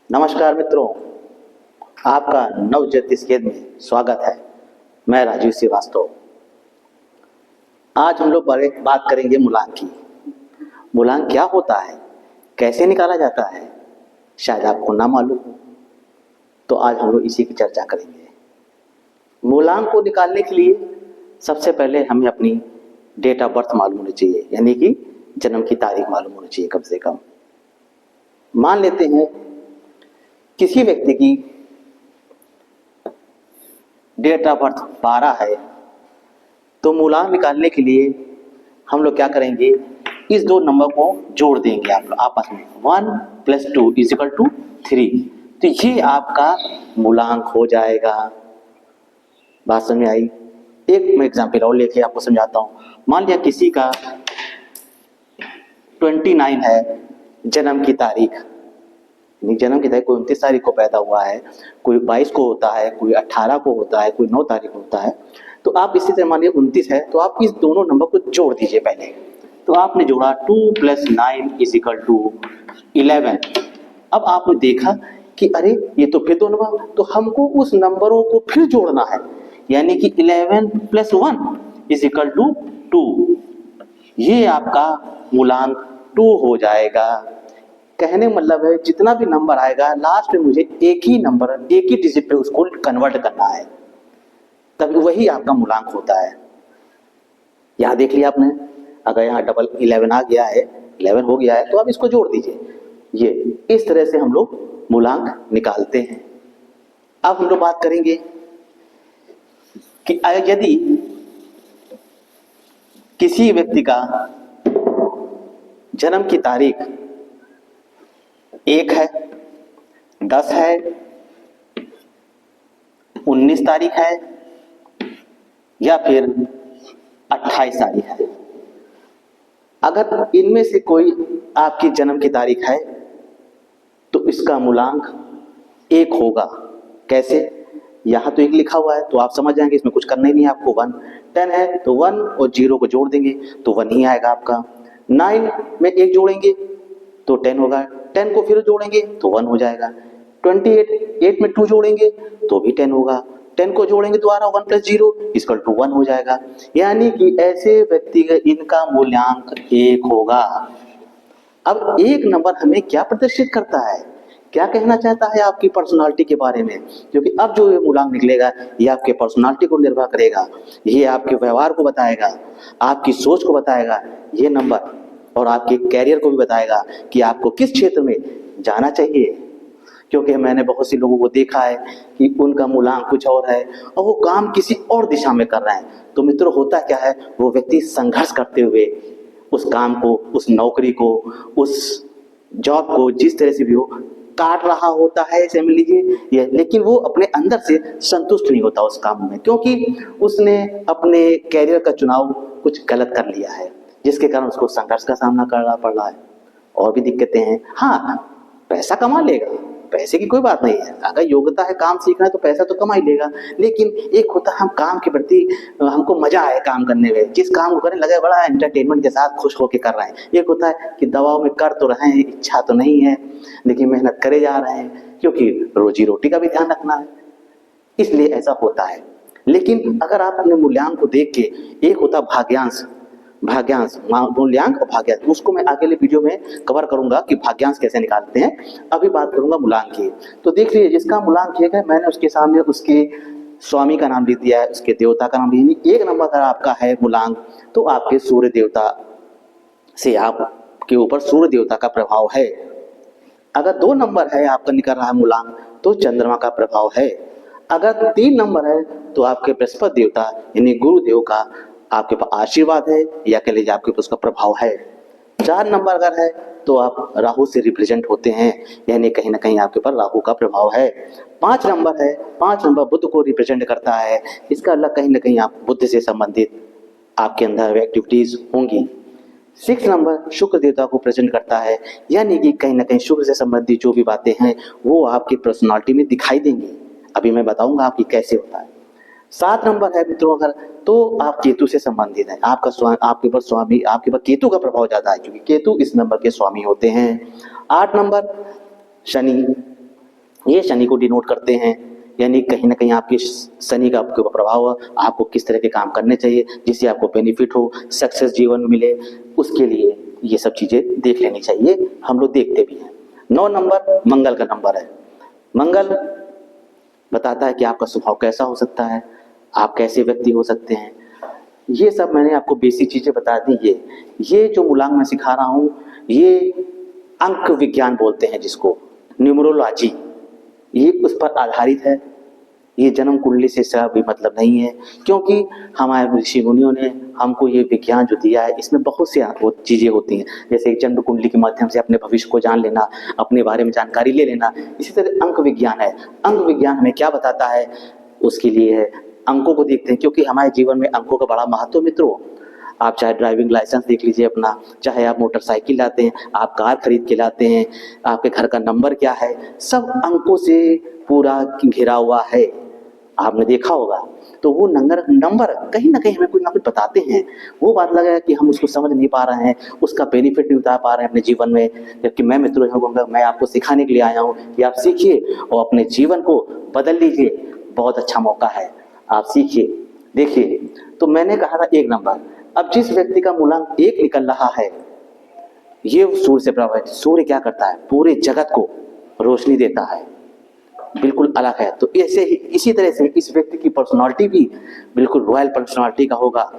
नमस्कार मित्रों, आपका नव ज्योतिष केंद्र में स्वागत है। मैं राजीव श्रीवास्तव। आज हम लोग बात करेंगे मूलांक की। मूलांक क्या होता है, कैसे निकाला जाता है, शायद आपको ना मालूम हो, तो आज हम लोग इसी की चर्चा करेंगे। मूलांक को निकालने के लिए सबसे पहले हमें अपनी डेट ऑफ बर्थ मालूम होनी चाहिए, यानी कि जन्म की तारीख मालूम होनी चाहिए कम से कम। मान लेते हैं किसी व्यक्ति की डेट ऑफ बर्थ 12 है, तो मूलांक निकालने के लिए हम लोग क्या करेंगे, इस दो नंबर को जोड़ देंगे आप आपस में। 1 + 2 = 3। तो ये आपका मूलांक हो जाएगा। बात समझ में आई? एक मैं एग्जाम्पल और लेके आपको समझाता हूँ। मान लिया किसी का 29 है जन्म की तारीख, जन्म की तारीख कोई 29 तारीख को पैदा हुआ है, कोई 22 को होता है, कोई 18 को होता है, कोई 9 तारीख को होता है। तो आप इसी तरह मान लीजिए 29 है, तो आप इस दोनों नंबर को जोड़ दीजिए पहले। तो आपने जोड़ा 2 + 9 = 11। अब आपने देखा कि अरे ये तो फिर दो नंबर, तो हमको उस नंबरों को फिर जोड़ना है, यानी कि 11 + 1 = 2। ये आपका मूलांक 2 हो जाएगा। कहने मतलब है जितना भी नंबर आएगा लास्ट में मुझे एक ही नंबर, एक ही डिजिट पे उसको कन्वर्ट करना है, तभी वही आपका मूलांक होता है। यहां देख लिया आपने, अगर यहाँ डबल 11 आ गया है, 11 हो गया है, तो आप इसको जोड़ दीजिए। ये इस तरह से हम लोग मूलांक निकालते हैं। अब हम लोग बात करेंगे कि यदि किसी व्यक्ति का जन्म की तारीख 1 है, 10 है, 19 तारीख है या फिर 28 तारीख है, अगर इनमें से कोई आपकी जन्म की तारीख है तो इसका मूलांक 1 होगा। कैसे? यहां तो 1 लिखा हुआ है, तो आप समझ जाएंगे इसमें कुछ करना ही नहीं है आपको। 1 10 है तो 1 और 0 को जोड़ देंगे तो 1 ही आएगा आपका। 9 में 1 जोड़ेंगे तो 10 होगा, 10 को फिर जोड़ेंगे तो 1 हो जाएगा। 28 8 में 2 जोड़ेंगे तो भी 10 होगा, 10 को जोड़ेंगे दोबारा 1 + 0 = 1 हो जाएगा। यानी कि ऐसे व्यक्ति का इनका मूल्यांक 1 होगा। अब एक नंबर हमें क्या प्रदर्शित करता है, क्या कहना चाहता है आपकी पर्सनालिटी के बारे में, क्योंकि अब जो ये मूलांक निकलेगा ये आपके पर्सनालिटी को निर्भर करेगा, ये आपके व्यवहार को बताएगा, आपकी सोच को बताएगा ये नंबर, और आपके कैरियर को भी बताएगा कि आपको किस क्षेत्र में जाना चाहिए। क्योंकि मैंने बहुत सी लोगों को देखा है कि उनका मूलांक कुछ और है और वो काम किसी और दिशा में कर रहे हैं। तो मित्रों होता क्या है, वो व्यक्ति संघर्ष करते हुए उस काम को, उस नौकरी को, उस जॉब को जिस तरह से भी हो काट रहा होता है, समझ लीजिए, लेकिन वो अपने अंदर से संतुष्ट नहीं होता उस काम में, क्योंकि उसने अपने कैरियर का चुनाव कुछ गलत कर लिया है, जिसके कारण उसको संघर्ष का सामना करना पड़ रहा है। और भी दिक्कतें हैं। हाँ, पैसा कमा लेगा, पैसे की कोई बात नहीं है, अगर योग्यता है काम सीखना है तो पैसा तो कमा ही लेगा, लेकिन एक होता है हम काम के प्रति हमको मजा आए काम करने में, जिस काम को करने लगे बड़ा एंटरटेनमेंट के साथ खुश होकर कर रहे हैं। एक होता है कि दबाव में कर तो रहे हैं, इच्छा तो नहीं है, लेकिन मेहनत करे जा रहे हैं क्योंकि रोजी रोटी का भी ध्यान रखना है, इसलिए ऐसा होता है। लेकिन अगर आप अपने मूल्यांक को देख के, एक होता भाग्यांश मूल्यांक और भाग्यांश, उसको मैं अगले वीडियो में कवर करूंगा कि भाग्यांश कैसे निकालते हैं। अभी बात करूंगा मूलांक की। तो देख लीजिए, जिसका मूलांक 1 है मैंने उसके सामने उसके स्वामी का नाम लिख दिया है, उसके देवता का नाम लिख दिया। 1 नंबर अगर आपका है मूलांक तो आपके सूर्य देवता से आपके ऊपर सूर्य देवता का प्रभाव है। अगर 2 नंबर है आपका निकल रहा है मूलांक तो चंद्रमा का प्रभाव है। अगर 3 नंबर है तो आपके बृहस्पति देवता यानी गुरुदेव का आपके पास आशीर्वाद है, या कह लीजिए आपके पास उसका प्रभाव है। 4 नंबर अगर है तो आप राहु से रिप्रेजेंट होते हैं, यानी कहीं ना कहीं आपके ऊपर राहु का प्रभाव है। 5 नंबर है, 5 नंबर बुध को रिप्रेजेंट करता है, इसका अलग कहीं ना कहीं आप बुद्ध से संबंधित आपके अंदर एक्टिविटीज होंगी। 6 नंबर शुक्र देवता को प्रेजेंट करता है, यानी कि कहीं ना कहीं शुक्र से संबंधित जो भी बातें हैं वो आपकी पर्सनालिटी में दिखाई देंगी। अभी मैं बताऊंगा आपकी कैसे होता है। 7 नंबर है मित्रों अगर, तो आप केतु से संबंधित है, आपके ऊपर स्वामी, आपके ऊपर केतु का प्रभाव ज्यादा है क्योंकि केतु इस नंबर के स्वामी होते हैं। 8 नंबर शनि, ये शनि को डिनोट करते हैं, यानी कहीं ना कहीं आपके शनि का आपके ऊपर प्रभाव आपको किस तरह के काम करने चाहिए जिससे आपको बेनिफिट हो, सक्सेस जीवन में मिले, उसके लिए ये सब चीजें देख लेनी चाहिए। हम लोग देखते भी हैं। 9 नंबर मंगल का नंबर है। मंगल बताता है कि आपका स्वभाव कैसा हो सकता है, आप कैसे व्यक्ति हो सकते हैं। ये सब मैंने आपको बेसिक चीजें बता दी। ये जो मूलांक मैं सिखा रहा हूँ, ये अंक विज्ञान बोलते हैं जिसको, न्यूमरोलॉजी, ये उस पर आधारित है। ये जन्म कुंडली से इसका भी मतलब नहीं है, क्योंकि हमारे ऋषि मुनियों ने हमको ये विज्ञान जो दिया है, इसमें बहुत सी चीजें होती हैं, जैसे जन्म कुंडली के माध्यम से अपने भविष्य को जान लेना, अपने बारे में जानकारी ले लेना। इसी तरह अंक विज्ञान है। अंक विज्ञान हमें क्या बताता है, उसके लिए है अंकों को देखते हैं, क्योंकि हमारे जीवन में अंकों का बड़ा महत्व मित्रों। आप चाहे ड्राइविंग लाइसेंस देख लीजिए अपना, चाहे आप मोटरसाइकिल लाते हैं, आप कार खरीद के लाते हैं, आपके घर का नंबर क्या है, सब अंकों से पूरा घिरा हुआ है, आपने देखा होगा। तो वो नंबर कहीं ना कहीं हमें कुछ ना कुछ बताते हैं। वो बात लगा है कि हम उसको समझ नहीं पा रहे हैं, उसका बेनिफिट नहीं उठा पा रहे हैं अपने जीवन में। जबकि मैं मित्रों मैं आपको सिखाने के लिए आया हूँ कि आप सीखिए और अपने जीवन को बदल लीजिए। बहुत अच्छा मौका है, आप सीखिए। देखिए, तो मैंने कहा था 1 नंबर। अब जिस व्यक्ति का मूलांक 1 निकल रहा है, ये सूर्य से प्रभावित। सूर्य क्या करता है, पूरे जगत को रोशनी देता है, बिल्कुल अलग है। तो ऐसे ही इसी तरह से इस व्यक्ति की पर्सनालिटी भी बिल्कुल रॉयल पर्सनालिटी का होगा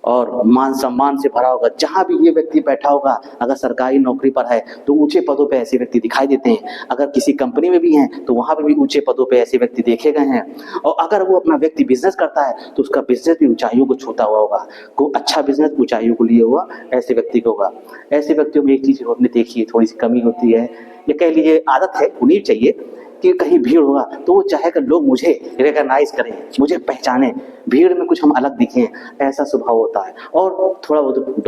और मान सम्मान से भरा होगा। जहां भी ये व्यक्ति बैठा होगा, अगर सरकारी नौकरी पर है तो ऊंचे पदों पे ऐसे व्यक्ति दिखाई देते हैं, अगर किसी कंपनी में भी हैं तो वहां पर भी ऊंचे पदों पे ऐसे व्यक्ति देखे गए हैं। और अगर वो अपना व्यक्ति बिजनेस करता है तो उसका बिजनेस भी ऊंचाइयों को छूता हुआ होगा। को अच्छा बिजनेस ऊंचाइयों को लिए हुआ ऐसे व्यक्ति को होगा। ऐसे व्यक्तियों में एक चीज आपने देखी है, थोड़ी सी कमी होती है, ये कह लीजिए आदत है, होनी चाहिए कि कहीं भीड़ होगा तो वो चाहे कि लोग मुझे रिकॉग्नाइज करें, मुझे पहचाने, भीड़ में कुछ हम अलग दिखें, ऐसा स्वभाव होता है। और थोड़ा बहुत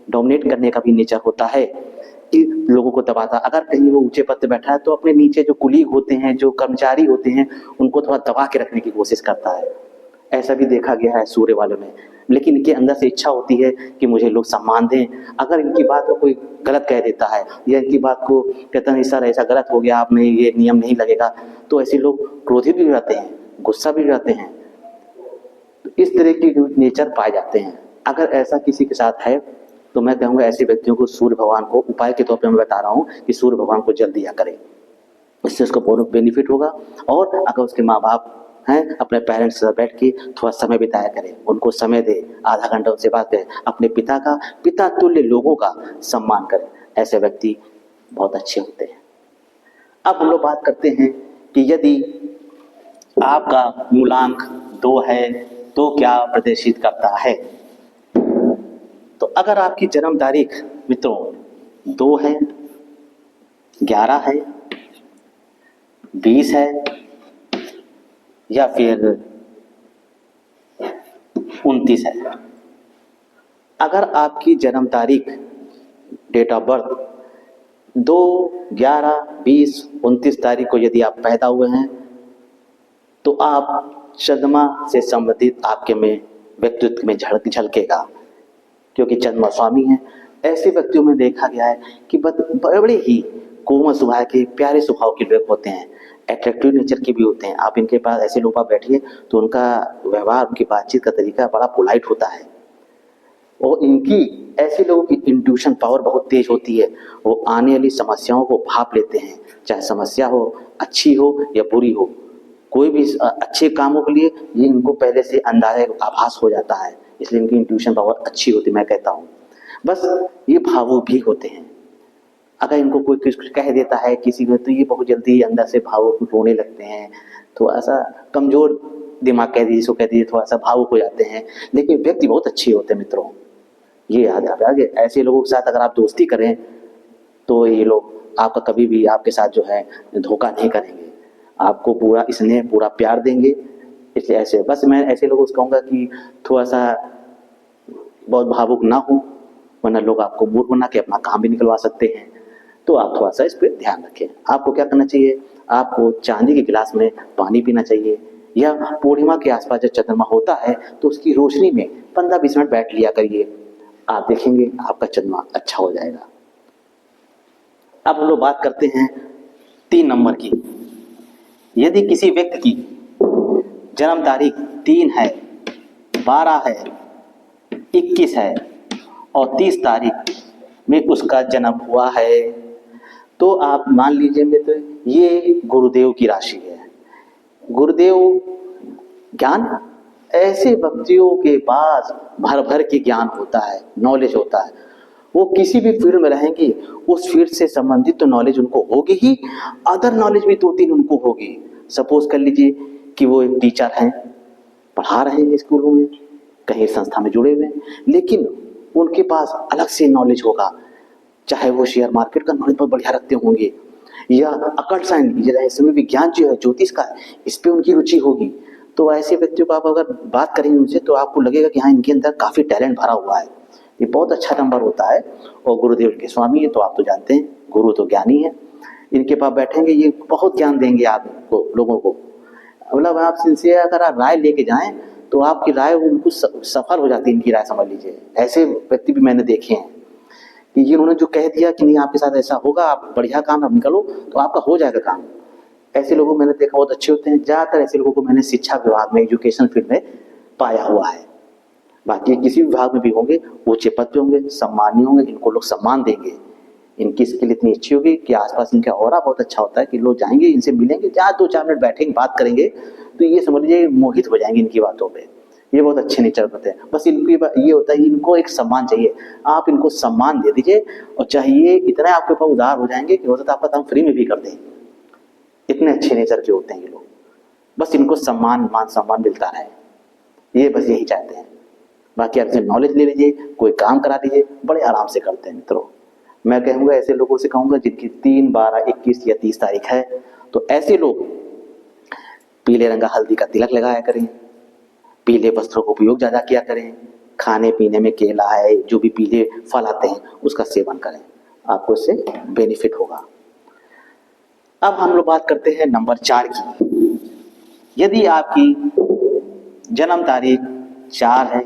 डोमिनेट करने का भी नेचर होता है कि लोगों को दबाता। अगर कहीं वो ऊंचे पद पे बैठा है तो अपने नीचे जो कुलीग होते हैं, जो कर्मचारी होते हैं, उनको थोड़ा दबा के रखने की कोशिश करता है। ऐसा भी देखा गया है सूर्य वालों में। लेकिन इनके अंदर से इच्छा होती है कि मुझे लोग सम्मान दें। अगर इनकी बात को कोई गलत कह देता है या इनकी बात को कहता है सर ऐसा गलत हो गया, आप में ये नियम नहीं लगेगा, तो ऐसे लोग क्रोधित भी हो जाते हैं, गुस्सा भी हो जाते हैं। तो इस तरह की नेचर पाए जाते हैं। अगर ऐसा किसी के साथ है तो मैं कहूँगा ऐसे व्यक्तियों को सूर्य भगवान को उपाय के तौर पर मैं बता रहा हूँ कि सूर्य भगवान को जल दिया करें, इससे उसको बहुत बेनिफिट होगा। और अगर उसके माँ बाप हैं, अपने पेरेंट्स से बैठ के थोड़ा समय बिताया करें, उनको समय दे, आधा घंटा उनसे बात करें, अपने पिता तुल्य लोगों का सम्मान करें। ऐसे व्यक्ति बहुत अच्छे होते हैं। अब हम लोग बात करते हैं कि यदि आपका मूलांक 2 है तो क्या प्रदर्शित करता है। तो अगर आपकी जन्म तारीख मित्रों 2 है, 11 है, 20 है या फिर 29 है, अगर आपकी जन्म तारीख डेट ऑफ बर्थ 2, 11, 20, 29 तारीख को यदि आप पैदा हुए हैं तो आप चंद्रमा से संबंधित आपके में व्यक्तित्व में झलकेगा, क्योंकि चंद्रमा स्वामी है। ऐसे व्यक्तियों में देखा गया है कि बड़े ही कोमल स्वभाव के, प्यारे स्वभाव के लोग होते हैं, अट्रैक्टिव नेचर के भी होते हैं। आप इनके पास ऐसे लोग बैठिए तो उनका व्यवहार, उनकी बातचीत का तरीका बड़ा पोलाइट होता है। और इनकी ऐसे लोगों की इंट्यूशन पावर बहुत तेज होती है। वो आने वाली समस्याओं को भाप लेते हैं, चाहे समस्या हो, अच्छी हो या बुरी हो। कोई भी अच्छे कामों के लिए ये इनको पहले से अंदाजा, आभास हो जाता है, इसलिए इनकी इंट्यूशन पावर अच्छी होती है, मैं कहता हूँ। बस ये भावुक भी होते हैं। अगर इनको कोई कुछ कह देता है किसी को तो ये बहुत जल्दी अंदर से भावुक रोने लगते हैं, थोड़ा सा कमजोर दिमाग कह दीजिए, कह दीजिए, थोड़ा सा भावुक हो जाते हैं। लेकिन व्यक्ति बहुत अच्छे होते हैं मित्रों, ये याद आगे। ऐसे लोगों के साथ अगर आप दोस्ती करें तो ये लोग आपका कभी भी आपके साथ जो है धोखा नहीं करेंगे, आपको पूरा स्नेह, पूरा प्यार देंगे। इसलिए ऐसे बस मैं ऐसे लोगों से कहूँगा कि थोड़ा सा बहुत भावुक ना हो, वरना लोग आपको मूर्ख बना के अपना काम भी निकलवा सकते हैं। तो आप थोड़ा सा इस पर ध्यान रखें। आपको क्या करना चाहिए, आपको चांदी के गिलास में पानी पीना चाहिए, या पूर्णिमा के आसपास जब चंद्रमा होता है तो उसकी रोशनी में 15-20 मिनट बैठ लिया करिए, आप देखेंगे आपका चंद्रमा अच्छा हो जाएगा। अब हम लोग बात करते हैं 3 नंबर की, यदि किसी व्यक्ति की जन्म तारीख 3 है, 12 है, 21 है और 30 तारीख में उसका जन्म हुआ है, तो आप मान लीजिए मित्र ये गुरुदेव की राशि है। गुरुदेव ज्ञान, ऐसे व्यक्तियों के पास भर भर के ज्ञान होता है, नॉलेज होता है। वो किसी भी फील्ड में रहेंगे, उस फील्ड से संबंधित तो नॉलेज उनको होगी ही, अदर नॉलेज भी 2-3 उनको होगी। सपोज कर लीजिए कि वो एक टीचर हैं, पढ़ा रहे हैं स्कूलों में, कहीं संस्था में जुड़े हुए हैं, लेकिन उनके पास अलग से नॉलेज होगा, चाहे वो शेयर मार्केट का नॉलेज बहुत बढ़िया रखते होंगे, या अकल्ट साइंस, रहस्यमय विज्ञान जो है, ज्योतिष का, इस पे उनकी रुचि होगी। तो ऐसे व्यक्तियों को आप अगर बात करेंगे उनसे, तो आपको लगेगा कि हाँ, इनके अंदर काफी टैलेंट भरा हुआ है, ये बहुत अच्छा नंबर होता है। और गुरुदेव के स्वामी है, तो आप तो जानते हैं गुरु तो ज्ञानी है, इनके पास बैठेंगे ये बहुत ज्ञान देंगे आपको, लोगों को। मतलब आप सिंसियर अगर आप राय लेके जाएं तो आपकी राय उनको सफल हो जाती है, इनकी राय समझ लीजिए। ऐसे व्यक्ति भी मैंने देखे हैं कि इन्होंने जो कह दिया कि नहीं आपके साथ ऐसा होगा, आप बढ़िया काम आप निकलो तो आपका हो जाएगा काम। ऐसे लोगों मैंने देखा बहुत अच्छे होते हैं। ज्यादातर ऐसे लोगों को मैंने शिक्षा विभाग में, एजुकेशन फील्ड में पाया हुआ है। बाकी किसी विभाग में भी होंगे, ऊंचे पद पे होंगे, सम्मानीय होंगे, इनको लोग सम्मान देंगे। इनकी स्किल इतनी अच्छी होगी कि आसपास इनका ऑरा बहुत अच्छा होता है कि लोग जाएंगे, इनसे मिलेंगे, जहाँ 2-4 मिनट बैठेंगे, बात करेंगे, तो ये समझ लीजिए मोहित हो जाएंगे इनकी बातों पे। ये बहुत अच्छे नेचर होते हैं। बस इनकी ये होता है, इनको एक सम्मान चाहिए, आप इनको सम्मान दे दीजिए और चाहिए इतना आपके पास उधार हो जाएंगे कि हो सकता है आपका काम फ्री में भी कर दें। इतने अच्छे नेचर के होते हैं ये लोग। बस इनको सम्मान, मान सम्मान मिलता रहे, ये बस यही चाहते हैं। बाकी आपसे नॉलेज ले लीजिए, कोई काम करा दीजिए, बड़े आराम से करते हैं मित्रों। मैं कहूँगा ऐसे लोगों से कहूँगा जिनकी 3, 12, 21 या 30 तारीख है, तो ऐसे लोग पीले रंग का हल्दी का तिलक लगाया करें, पीले वस्त्रों का उपयोग ज़्यादा किया करें, खाने पीने में केला है, जो भी पीले फल आते हैं उसका सेवन करें, आपको इससे बेनिफिट होगा। अब हम लोग बात करते हैं नंबर 4 की। यदि आपकी जन्म तारीख 4 है,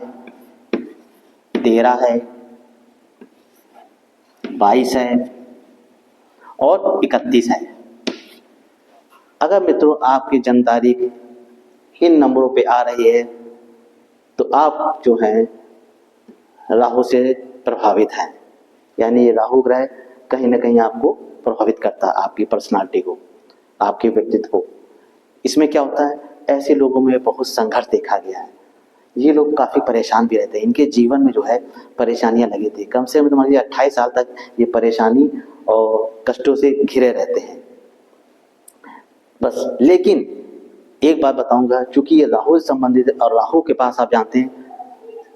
13 है, 22 है और 31 है, अगर मित्रों आपकी जन्म तारीख इन नंबरों पे आ रही है, तो आप जो हैं राहु से प्रभावित हैं। यानी ये राहु ग्रह कहीं ना कहीं आपको प्रभावित करता है, आपकी पर्सनालिटी को, आपके व्यक्तित्व को। इसमें क्या होता है, ऐसे लोगों में बहुत संघर्ष देखा गया है। ये लोग काफी परेशान भी रहते हैं, इनके जीवन में जो है परेशानियां लगी थी। कम से कम तुम्हारी 28 साल तक ये परेशानी और कष्टों से घिरे रहते हैं बस। लेकिन एक बात बताऊंगा, क्योंकि ये राहु से संबंधित है, और राहु के पास आप जानते हैं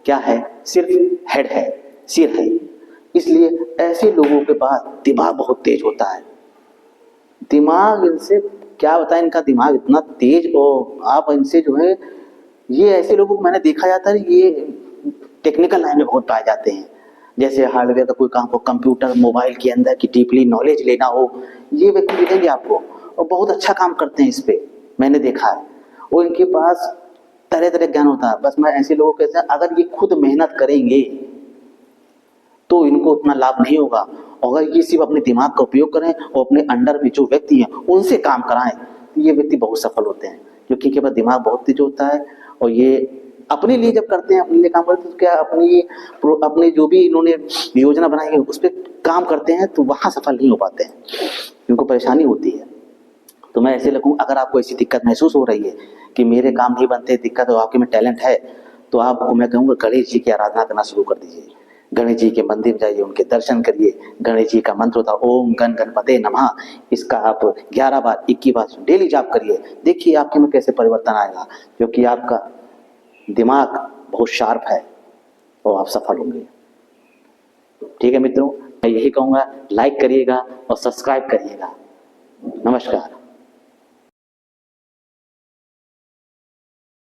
क्या है, सिर्फ हेड है, सिर है, इसलिए ऐसे लोगों के पास दिमाग बहुत तेज होता है। दिमाग इनसे क्या बताएं, इनका दिमाग इतना तेज, और आप इनसे जो है, ये ऐसे लोगों को मैंने देखा जाता है, ये टेक्निकल लाइन में बहुत पाए जाते हैं। जैसे हार्डवेयर का कोई काम हो, कंप्यूटर मोबाइल के अंदर की डीपली नॉलेज लेना हो, ये व्यक्ति मिलेंगे आपको और बहुत अच्छा काम करते हैं इस पे, मैंने देखा है। और इनके पास तरह तरह ज्ञान होता है। बस मैं ऐसे लोगों के साथ, अगर ये खुद मेहनत करेंगे तो इनको उतना लाभ नहीं होगा। अगर ये सिर्फ अपने दिमाग का उपयोग करें और अपने अंडर में जो व्यक्ति हैं उनसे काम कराएं, तो ये व्यक्ति बहुत सफल होते हैं, क्योंकि इनके पास दिमाग बहुत तेज होता है। और ये अपने लिए जब करते हैं, अपने लिए काम करते हैं, तो क्या अपने जो भी इन्होंने योजना बनाई है उस पर काम करते हैं, तो वहां सफल नहीं हो पाते हैं, इनको परेशानी होती है। तो मैं ऐसे लगूँ, अगर आपको ऐसी दिक्कत महसूस हो रही है कि मेरे काम नहीं बनते, दिक्कत, और आपके में टैलेंट है, तो आपको मैं कहूँगा गणेश जी की आराधना करना शुरू कर दीजिए। गणेश जी के मंदिर जाइए, उनके दर्शन करिए। गणेश जी का मंत्र होता है ओम गण गणपते नमः, इसका आप 11 बार 21 बार डेली जाप करिए। देखिए आपके में कैसे परिवर्तन आएगा, क्योंकि आपका दिमाग बहुत शार्प है और आप सफल होंगे। ठीक है मित्रों, मैं यही कहूँगा, लाइक करिएगा और सब्सक्राइब करिएगा। नमस्कार।